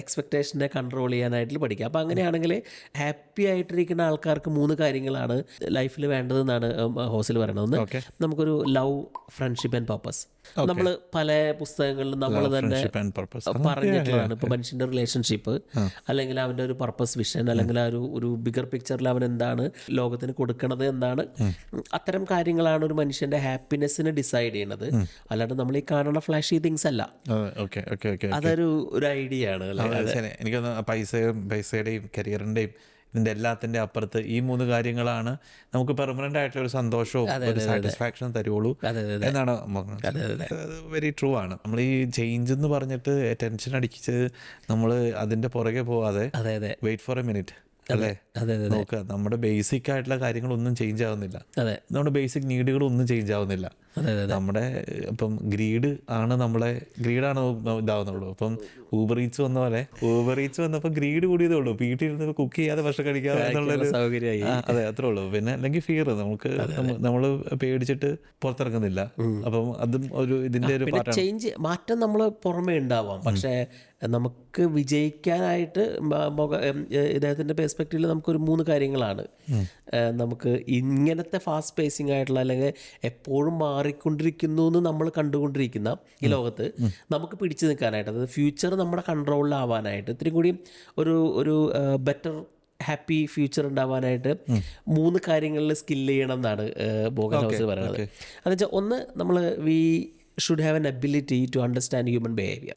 Speaker 1: എക്സ്പെക്ടേഷനെ കൺട്രോൾ ചെയ്യാനായിട്ട് പഠിക്കുക. അപ്പോൾ അങ്ങനെയാണെങ്കിൽ ഹാപ്പി ആയിട്ടിരിക്കുന്ന ആൾക്കാർക്ക് 3 കാര്യങ്ങളാണ് ലൈഫിൽ വേണ്ടതെന്നാണ് ഹൗസിൽ പറയുന്നത്. ഒന്ന്, നമുക്കൊരു ലവ്, ഫ്രണ്ട്ഷിപ്പ് ആൻഡ് പർപ്പസ്. നമ്മൾ പല പുസ്തകങ്ങളിലും നമ്മൾ തന്നെ പറഞ്ഞിട്ടുള്ളതാണ്. ഇപ്പോൾ മനുഷ്യൻ്റെ റിലേഷൻഷിപ്പ്, അല്ലെങ്കിൽ അവൻ്റെ ഒരു പർപ്പസ് വിഷൻ, അല്ലെങ്കിൽ ആ ഒരു ബിഗർ പിക്ചറിൽ അവൻ എന്താണ് ലോകത്തിന് കൊടുക്കണത് എന്നാണ്. അത്തരം കാര്യങ്ങളാണ് ഒരു മനുഷ്യൻ്റെ ഹാപ്പിനെസ്സിനെ ഡിസൈഡ് ചെയ്യുന്നത്. അല്ലാണ്ട് നമ്മൾ ഈ കാണുന്ന ഫ്ലാഷി തിങ്സ് അല്ല. അതൊരു ഐഡിയ ആണ്.
Speaker 2: എനിക്ക് പൈസയുടെയും കരിയറിൻ്റെയും ഇതിൻ്റെ എല്ലാത്തിൻ്റെ അപ്പുറത്ത് ഈ 3 കാര്യങ്ങളാണ് നമുക്ക് പെർമനൻ്റ് ആയിട്ടുള്ള ഒരു സന്തോഷവും ഒരു സാറ്റിസ്ഫാക്ഷനും തരുള്ളൂ എന്നാണ് വെരി ട്രൂ ആണ്. നമ്മൾ ഈ ചേഞ്ച് എന്ന് പറഞ്ഞിട്ട് ടെൻഷൻ അടിച്ച് നമ്മൾ അതിൻ്റെ പുറകെ പോവാതെ വെയിറ്റ് ഫോർ എ മിനിറ്റ് അല്ലേ, നോക്കുക നമ്മുടെ ബേസിക് ആയിട്ടുള്ള കാര്യങ്ങളൊന്നും ചേഞ്ച് ആവുന്നില്ല, നമ്മുടെ ബേസിക് നീഡുകളൊന്നും ചേഞ്ച് ആവുന്നില്ല. നമ്മുടെ ഇപ്പം ഗ്രീഡാണ് ഇതാവുന്നുള്ളൂ. അപ്പം ഊബർ ഈറ്റ്സ് വന്ന പോലെ വന്നപ്പോൾ ഗ്രീഡ് കൂടിയതേ ഉള്ളൂ, വീട്ടിൽ ഇരുന്ന് കുക്ക് ചെയ്യാതെ ഭക്ഷണം കഴിക്കാതെ എന്നുള്ളൊരു അതെ അത്രേ ഉള്ളൂ. പിന്നെ അല്ലെങ്കിൽ ഫിയർ, നമുക്ക് നമ്മൾ പേടിച്ചിട്ട് പുറത്തിറങ്ങുന്നില്ല. അപ്പം അതും ഒരു ഇതിന്റെ ഒരു
Speaker 1: ചേഞ്ച് മാറ്റം നമ്മൾ പുറമേ ഉണ്ടാവാം, പക്ഷേ നമുക്ക് വിജയിക്കാനായിട്ട് ഇദ്ദേഹത്തിൻ്റെ പെർസ്പെക്റ്റീവിൽ നമുക്കൊരു 3 കാര്യങ്ങളാണ്. നമുക്ക് ഇങ്ങനത്തെ ഫാസ്റ്റ് പേസിങ് ആയിട്ടുള്ള അല്ലെങ്കിൽ എപ്പോഴും മാറിക്കൊണ്ടിരിക്കുന്നു എന്ന് നമ്മൾ കണ്ടുകൊണ്ടിരിക്കുന്ന ഈ ലോകത്ത് നമുക്ക് പിടിച്ചു നിൽക്കാനായിട്ട്, അതായത് ഫ്യൂച്ചർ നമ്മുടെ കൺട്രോളിലാവാനായിട്ട്, ഇത്തിരി കൂടി ഒരു ബെറ്റർ ഹാപ്പി ഫ്യൂച്ചർ ഉണ്ടാവാനായിട്ട് 3 കാര്യങ്ങളിൽ സ്കില്ല് ചെയ്യണം എന്നാണ് മോഹൻ ഹൗസ് പറയുന്നത്. എന്ന് വെച്ചാൽ ഒന്ന്, നമ്മൾ should have an ability to understand human behaviour.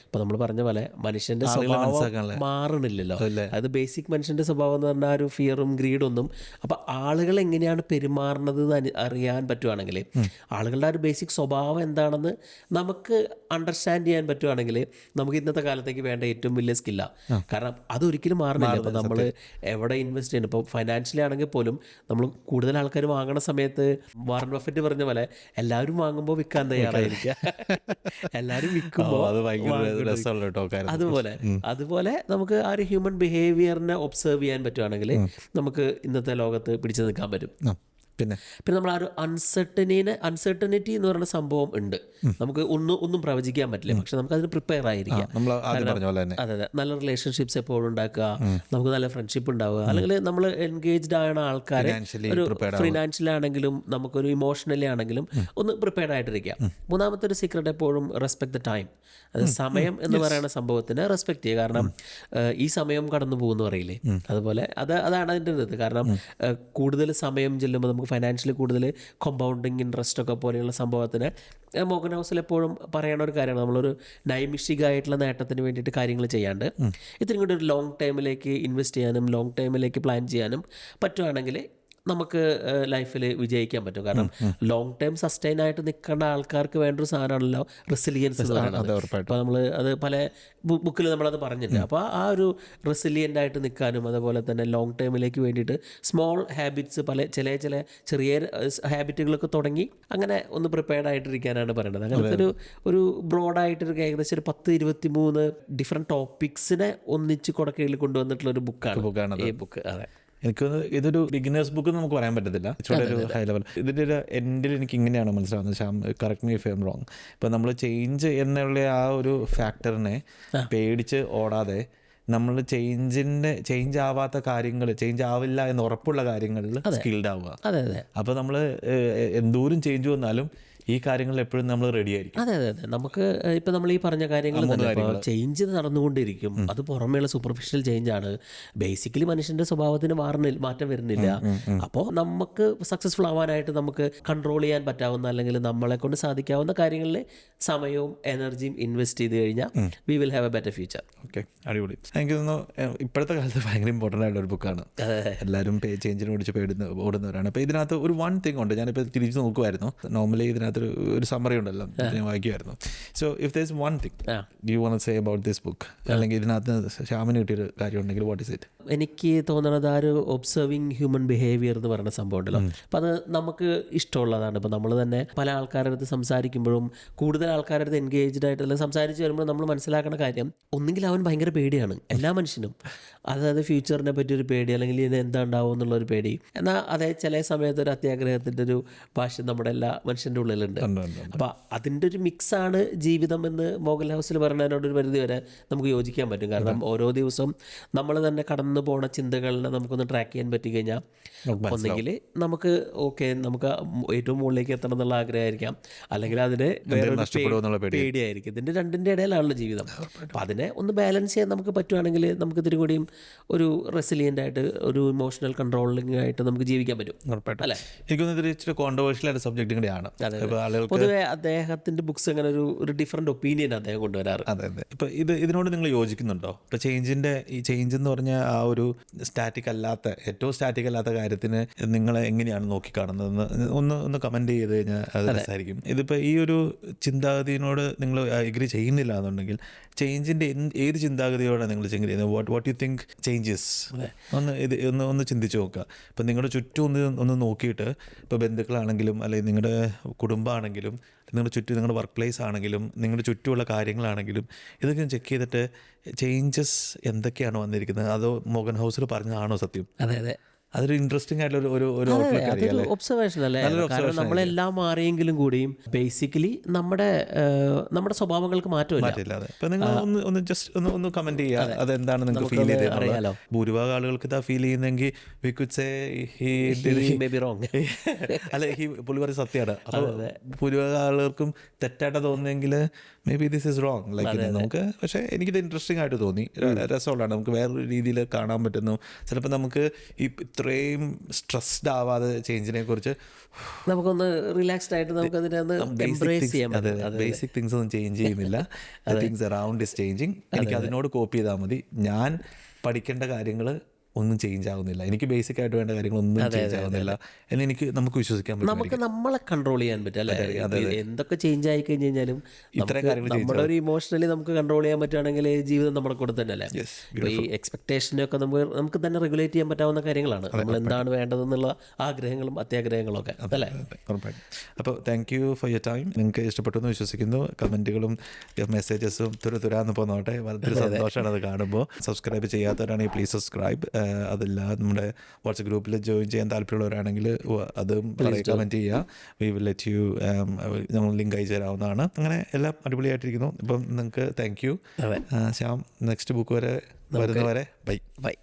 Speaker 1: ഇപ്പോൾ നമ്മൾ പറഞ്ഞ പോലെ മനുഷ്യൻ്റെ സ്വഭാവം മാറണില്ലല്ലോ, അത് ബേസിക് മനുഷ്യൻ്റെ സ്വഭാവം എന്ന് പറഞ്ഞാൽ ഒരു ഫിയറും ഗ്രീഡൊന്നും. അപ്പോൾ ആളുകൾ എങ്ങനെയാണ് പെരുമാറുന്നത് അറിയാൻ പറ്റുവാണെങ്കിൽ, ആളുകളുടെ ആ ഒരു ബേസിക് സ്വഭാവം എന്താണെന്ന് നമുക്ക് അണ്ടർസ്റ്റാൻഡ് ചെയ്യാൻ പറ്റുവാണെങ്കിൽ നമുക്ക് ഇന്നത്തെ കാലത്തേക്ക് വേണ്ട ഏറ്റവും വലിയ സ്കില്ലാണ്. കാരണം അതൊരിക്കലും മാറണില്ല. ഇപ്പോൾ നമ്മൾ എവിടെ ഇൻവെസ്റ്റ് ചെയ്യുന്നു, ഇപ്പോൾ ഫൈനാൻഷ്യലി ആണെങ്കിൽ പോലും നമ്മൾ കൂടുതൽ ആൾക്കാർ വാങ്ങണ സമയത്ത് വാറൻ ബഫറ്റ് പറഞ്ഞ പോലെ എല്ലാവരും വാങ്ങുമ്പോൾ വിൽക്കാൻ തയ്യാറായി, എല്ലാരും വിൽക്കുമ്പോൾ അതുപോലെ നമുക്ക് ആ ഒരു ഹ്യൂമൻ ബിഹേവിയറിനെ ഒബ്സർവ് ചെയ്യാൻ പറ്റുവാണെങ്കിൽ നമുക്ക് ഇന്നത്തെ ലോകത്ത് പിടിച്ചു നിൽക്കാൻ പറ്റും. പിന്നെ നമ്മൾ ആ ഒരു അൺസർട്ടനിറ്റി എന്ന് പറയുന്ന സംഭവം ഉണ്ട്. നമുക്ക് ഒന്നും പ്രവചിക്കാൻ പറ്റില്ല, പക്ഷെ നമുക്ക് അതിന് പ്രിപ്പയർ ആയിരിക്കാം. അതെ, നല്ല റിലേഷൻഷിപ്സ് എപ്പോഴും ഉണ്ടാക്കുക, നമുക്ക് നല്ല ഫ്രണ്ട്ഷിപ്പ് ഉണ്ടാവുക, അല്ലെങ്കിൽ നമ്മൾ എൻഗേജ്ഡ് ആയ ആൾക്കാരെ ഒരു ഫിനാൻഷ്യലി ആണെങ്കിലും നമുക്കൊരു ഇമോഷണലി ആണെങ്കിലും ഒന്ന് പ്രിപ്പയർഡ് ആയിട്ടിരിക്കുക. മൂന്നാമത്തെ ഒരു സീക്രട്ട് എപ്പോഴും റെസ്പെക്ട് ദ ടൈം. അത് സമയം എന്ന് പറയുന്ന സംഭവത്തിനെ റെസ്പെക്ട് ചെയ്യുക. കാരണം ഈ സമയം കടന്നു പോകുമെന്ന് പറയില്ലേ, അതുപോലെ അതാണ് അതിൻ്റെ ഇത്. കാരണം കൂടുതൽ സമയം ചെല്ലുമ്പോൾ നമുക്ക് ഫൈനാൻഷ്യലി കൂടുതൽ കോമ്പൗണ്ടിങ് ഇൻട്രസ്റ്റ് ഒക്കെ പോലെയുള്ള സംഭവത്തിന് മോഹൻ ഹൗസിൽ എപ്പോഴും പറയണ ഒരു കാര്യമാണ്, നമ്മളൊരു നൈമിഷികമായിട്ടുള്ള നേട്ടത്തിന് വേണ്ടിയിട്ട് കാര്യങ്ങൾ ചെയ്യാണ്ട് ഇത്രയും കൂടി ഒരു ലോങ് ടൈമിലേക്ക് ഇൻവെസ്റ്റ് ചെയ്യാനും ലോങ് ടൈമിലേക്ക് പ്ലാൻ ചെയ്യാനും പറ്റുവാണെങ്കിൽ നമുക്ക് ലൈഫിൽ വിജയിക്കാൻ പറ്റും. കാരണം ലോങ് ടൈം സസ്റ്റൈൻ ആയിട്ട് നിൽക്കേണ്ട ആൾക്കാർക്ക് വേണ്ടൊരു സാധനമാണല്ലോ റെസിലിയൻസ് എന്ന് പറയുന്നത്. അപ്പോൾ നമ്മൾ അത് പല ബുക്കിൽ നമ്മളത് പറഞ്ഞില്ല. അപ്പോൾ ആ ഒരു റെസിലിയൻ്റ് ആയിട്ട് നിൽക്കാനും അതുപോലെ തന്നെ ലോങ് ടൈമിലേക്ക് വേണ്ടിയിട്ട് സ്മോൾ ഹാബിറ്റ്സ് ചില ചെറിയ ഹാബിറ്റുകളൊക്കെ തുടങ്ങി അങ്ങനെ ഒന്ന് പ്രിപ്പയർഡ് ആയിട്ടിരിക്കാനാണ് പറയുന്നത്. അങ്ങനത്തെ ഒരു ബ്രോഡായിട്ടൊരു ഏകദേശം ഒരു 10-23 ഡിഫറെൻറ്റ് ടോപ്പിക്സിനെ ഒന്നിച്ച് കൊടക്കയിൽ കൊണ്ടുവന്നിട്ടുള്ള ഒരു ബുക്കാണ് ഈ ബുക്ക്. അതെ,
Speaker 2: എനിക്കൊന്ന് ഇതൊരു ബിഗിനേഴ്സ് ബുക്ക് നമുക്ക് പറയാൻ പറ്റത്തില്ല, ഒരു ഹൈ ലെവൽ. ഇതിൻ്റെ ഒരു എൻഡിൽ എനിക്ക് ഇങ്ങനെയാണ് മനസ്സിലാവുന്നത്, Shyam correct me if I am wrong. ഇപ്പോൾ നമ്മൾ ചേഞ്ച് എന്നുള്ള ആ ഒരു ഫാക്ടറിനെ പേടിച്ച് ഓടാതെ നമ്മൾ ചേഞ്ച് ആവാത്ത കാര്യങ്ങൾ, ചേഞ്ച് ആവില്ല എന്ന് ഉറപ്പുള്ള കാര്യങ്ങളിൽ സ്കിൽഡ് ആവുക. അപ്പോൾ നമ്മൾ എന്തോരം ചേഞ്ച് വന്നാലും ഈ കാര്യങ്ങളിൽ എപ്പോഴും നമ്മൾ റെഡി ആയിരിക്കും.
Speaker 1: അതെ, നമുക്ക് ഇപ്പം നമ്മൾ ഈ പറഞ്ഞ കാര്യങ്ങൾ ചേഞ്ച് നടന്നുകൊണ്ടിരിക്കും. അത് പുറമേയുള്ള സൂപ്പർഫിഷ്യൽ ചേഞ്ച് ആണ്. ബേസിക്കലി മനുഷ്യൻ്റെ സ്വഭാവത്തിന് മാറ്റം വരുന്നില്ല. അപ്പോൾ നമുക്ക് സക്സസ്ഫുൾ ആവാനായിട്ട് നമുക്ക് കൺട്രോൾ ചെയ്യാൻ പറ്റാവുന്ന അല്ലെങ്കിൽ നമ്മളെ കൊണ്ട് സാധിക്കാവുന്ന കാര്യങ്ങളിൽ സമയവും എനർജിയും ഇൻവെസ്റ്റ് ചെയ്ത് കഴിഞ്ഞാൽ we will have A better future.
Speaker 2: Okay, അടിപൊളി. എനിക്ക് തോന്നുന്നു ഇപ്പോഴത്തെ കാലത്ത് ഭയങ്കര ഇമ്പോർട്ടൻ്റ് ആയിട്ടുള്ള ഒരു ബുക്കാണ്. എല്ലാവരും ചേഞ്ചിനെ പിടിച്ച് ഓടുന്നവരാണ്. അപ്പോൾ ഇതിനകത്ത് ഒരു വൺ തിങ് ഉണ്ട്, ഞാനിപ്പോൾ തിരിച്ച് നോക്കുമായിരുന്നു. നോർമലി ഇതിനകത്ത് ഒരു സമ്മറി ഉണ്ടല്ലോ, ഞാൻ വായിക്കുമായിരുന്നു. So if there is one thing you want to say about this book, അല്ലെങ്കിൽ ഇതിനകത്ത് ശ്യാമിന് കിട്ടിയൊരു കാര്യം ഉണ്ടെങ്കിൽ വാട്ട് ഇസ് ഇറ്റ്?
Speaker 1: എനിക്ക് തോന്നുന്നത് ആ ഒരു ഒബ്സർവിങ് ഹ്യൂമൻ ബിഹേവിയർ എന്ന് പറയുന്ന സംഭവം ഉണ്ടല്ലോ, അപ്പം അത് നമുക്ക് ഇഷ്ടമുള്ളതാണ്. ഇപ്പം നമ്മൾ തന്നെ പല ആൾക്കാരുടെ അടുത്ത് സംസാരിക്കുമ്പോഴും കൂടുതൽ ആൾക്കാരുടെ അടുത്ത് എൻഗേജ്ഡ് ആയിട്ട് അല്ലെങ്കിൽ സംസാരിച്ച് വരുമ്പോൾ നമ്മൾ മനസ്സിലാക്കുന്ന കാര്യം, ഒന്നുകിൽ അവൻ ഭയങ്കര പേടിയാണ്, എല്ലാ മനുഷ്യനും. അതായത് ഫ്യൂച്ചറിനെ പറ്റിയൊരു പേടി, അല്ലെങ്കിൽ ഇത് എന്താ ഉണ്ടാവും എന്നുള്ളൊരു പേടി. എന്നാൽ അതേ ചില സമയത്ത് ഒരു അത്യാഗ്രഹത്തിൻ്റെ ഒരു ഭാഷ്യം നമ്മുടെ എല്ലാ മനുഷ്യൻ്റെ ഉള്ളിലുണ്ട്. അപ്പോൾ അതിൻ്റെ ഒരു മിക്സാണ് ജീവിതം എന്ന് മോഹൻ ഹൗസിൽ പറയുന്നതിനോടൊരു പരിധി വരെ നമുക്ക് യോജിക്കാൻ പറ്റും. കാരണം ഓരോ ദിവസവും നമ്മൾ തന്നെ കടന്നു പോണ ചിന്തകളിനെ നമുക്കൊന്ന് ട്രാക്ക് ചെയ്യാൻ പറ്റി കഴിഞ്ഞാൽ ഒന്നെങ്കിൽ നമുക്ക് നമുക്ക് ഏറ്റവും മുകളിലേക്ക് എത്തണം എന്നുള്ള ആഗ്രഹമായിരിക്കാം, അല്ലെങ്കിൽ അതിന് വേറെ പേടിയായിരിക്കും. ഇതിൻ്റെ രണ്ടിൻ്റെ ഇടയിലാണല്ലോ ജീവിതം. അപ്പം അതിനെ ഒന്ന് ബാലൻസ് ചെയ്യാൻ നമുക്ക് പറ്റുവാണെങ്കിൽ നമുക്ക് ഇത്തിരി കൂടിയും ഒരു റെസിലിയൻ്റ് ആയിട്ട് ഒരു ഇമോഷണൽ കൺട്രോളിംഗ് ആയിട്ട് നമുക്ക് ജീവിക്കാൻ പറ്റും.
Speaker 2: അല്ലേ, എനിക്കൊന്നും ഇച്ചിരി കോൺട്രവേഴ്ഷ്യൽ ആയിട്ട് സബ്ജക്റ്റും കൂടിയാണ്. ഇപ്പോൾ ആളുകൾക്ക്
Speaker 1: പൊതുവെ അദ്ദേഹത്തിന്റെ ബുക്സ് അങ്ങനെ ഒരു ഡിഫറെന്റ് ഒപ്പീനിയൻ അദ്ദേഹം കൊണ്ടുവരാറ്.
Speaker 2: അതെ അതെ. ഇപ്പോൾ ഇതിനോട് നിങ്ങൾ യോജിക്കുന്നുണ്ടോ? ഇപ്പോൾ ഈ ചേഞ്ച് എന്ന് പറഞ്ഞ ആ ഒരു ഏറ്റവും സ്റ്റാറ്റിക് അല്ലാത്ത കാര്യത്തിന് നിങ്ങൾ എങ്ങനെയാണ് നോക്കിക്കാണുന്നതെന്ന് ഒന്ന് കമൻറ്റ് ചെയ്ത് കഴിഞ്ഞാൽ അത് രസമായിരിക്കും. ഇതിപ്പോൾ ഈ ഒരു ചിന്താഗതിയോട് നിങ്ങൾ എഗ്രി ചെയ്യുന്നില്ല എന്നുണ്ടെങ്കിൽ ചേഞ്ചിൻ്റെ ഏത് ചിന്താഗതിയോടെ നിങ്ങൾ ചെയ്യുന്നത്? What you think changes? ഒന്ന് ചിന്തിച്ച് നോക്കുക. ഇപ്പം നിങ്ങളുടെ ചുറ്റും ഒന്ന് നോക്കിയിട്ട്, ഇപ്പോൾ ബന്ധുക്കളാണെങ്കിലും അല്ലെങ്കിൽ നിങ്ങളുടെ കുടുംബമാണെങ്കിലും നിങ്ങളുടെ ചുറ്റും നിങ്ങളുടെ വർക്ക് പ്ലേസ് ആണെങ്കിലും നിങ്ങളുടെ ചുറ്റുമുള്ള കാര്യങ്ങളാണെങ്കിലും ഇതൊക്കെ ചെക്ക് ചെയ്തിട്ട് ചേഞ്ചസ് എന്തൊക്കെയാണ് വന്നിരിക്കുന്നത്, അതോ മോഗൻ ഹൗസർ പറഞ്ഞതാണോ സത്യം?
Speaker 1: അതെ അതെ,
Speaker 2: അതൊരു ഇൻട്രസ്റ്റിംഗ് ആയിട്ടുള്ള ഒരു
Speaker 1: ഒബ്സർവേഷൻ അല്ലേ? കാരണം നമ്മളെല്ലാം മാറിയെങ്കിലും കൂടിയും ബേസിക്കലി നമ്മുടെ സ്വഭാവങ്ങൾക്ക് മാറ്റമില്ല.
Speaker 2: ഇപ്പൊ നിങ്ങൾ ഒന്ന് ജസ്റ്റ് ഒന്ന് കമന്റ് ചെയ്യുക, അതെന്താണ് നിങ്ങൾക്ക് ഫീൽ ചെയ്തത്? ഭൂരിഭാഗം ആളുകൾക്ക് ഇതാ ഫീൽ ചെയ്യുന്നെങ്കിൽ വി കുഡ് സേ അല്ലെ, പുള്ളി പറഞ്ഞ സത്യമാണ്. അപ്പോൾ ഭൂരിഭാഗം ആളുകൾക്കും തെറ്റായിട്ട് തോന്നുന്നെങ്കിൽ maybe this is wrong like നമുക്ക്. പക്ഷേ എനിക്കിത് ഇൻട്രസ്റ്റിംഗ് ആയിട്ട് തോന്നി, രസമുള്ളതാണ്, നമുക്ക് വേറൊരു രീതിയിൽ കാണാൻ പറ്റുന്നു. ചിലപ്പോൾ നമുക്ക് ഇത്രയും സ്ട്രെസ്ഡ് ആവാതെ ചേഞ്ചിനെ കുറിച്ച്
Speaker 1: നമുക്കൊന്ന് റിലാക്സ്ഡ് ആയിട്ട് നമുക്ക്
Speaker 2: ബേസിക് തിങ്സ് ഒന്നും ചേഞ്ച് ചെയ്യുന്നില്ല, തിങ്സ് അറൗണ്ട് ഇസ് ചേഞ്ചിങ്. എനിക്ക് അതിനോട് കോപ്പി ചെയ്താൽ മതി. ഞാൻ പഠിക്കേണ്ട കാര്യങ്ങൾ ഒന്നും ചേഞ്ച് ആവുന്നില്ല, എനിക്ക് ബേസിക് ആയിട്ട് വേണ്ട കാര്യങ്ങളൊന്നും ചേഞ്ച് ആവുന്നില്ല എന്ന് നമുക്ക് വിശ്വസിക്കാൻ പറ്റും.
Speaker 1: നമുക്ക് നമ്മളെ കൺട്രോൾ ചെയ്യാൻ പറ്റും അല്ലേ? എന്തൊക്കെ ചേഞ്ച് ആയി കഴിഞ്ഞ് കഴിഞ്ഞാലും നമ്മുടെ ഒരു ഇമോഷണലി നമുക്ക് കൺട്രോൾ ചെയ്യാൻ പറ്റുകയാണെങ്കിൽ ജീവിതം നമ്മുടെ കൂടെ തന്നെ അല്ലേ? ഈ എക്സ്പെക്ടേഷനൊക്കെ നമുക്ക് തന്നെ റെഗുലേറ്റ് ചെയ്യാൻ പറ്റാവുന്ന കാര്യങ്ങളാണ്. നമ്മൾ എന്താണ് വേണ്ടതെന്നുള്ള ആഗ്രഹങ്ങളും അത്യാഗ്രഹങ്ങളും ഒക്കെ അല്ലേ?
Speaker 2: അപ്പോൾ thank you for your time. നിങ്ങൾക്ക് ഇഷ്ടപ്പെട്ടു എന്ന് വിശ്വസിക്കുന്നു. കമൻറ്റുകളും മെസ്സേജസും തുരാന്ന് പോന്നോട്ടെ. വളരെ സന്തോഷമാണ് അത് കാണുമ്പോൾ. സബ്സ്ക്രൈബ് ചെയ്യാത്തവരാണെങ്കിൽ പ്ലീസ് സബ്സ്ക്രൈബ്. അതല്ല നമ്മുടെ വാട്സ്ആപ്പ് ഗ്രൂപ്പിൽ ജോയിൻ ചെയ്യാൻ താല്പര്യമുള്ളവരാണെങ്കിൽ അതും കമൻറ്റ് ചെയ്യുക. വി വിൽ ലെറ്റ് യു, നമ്മൾ ലിങ്ക് അയച്ചു തരാവുന്നതാണ്. അങ്ങനെ എല്ലാം അടിപൊളിയായിട്ടിരിക്കുന്നു. ഇപ്പം നിങ്ങൾക്ക് thank you Shyam. Next book വരെ വരുന്നവരെ ബൈ.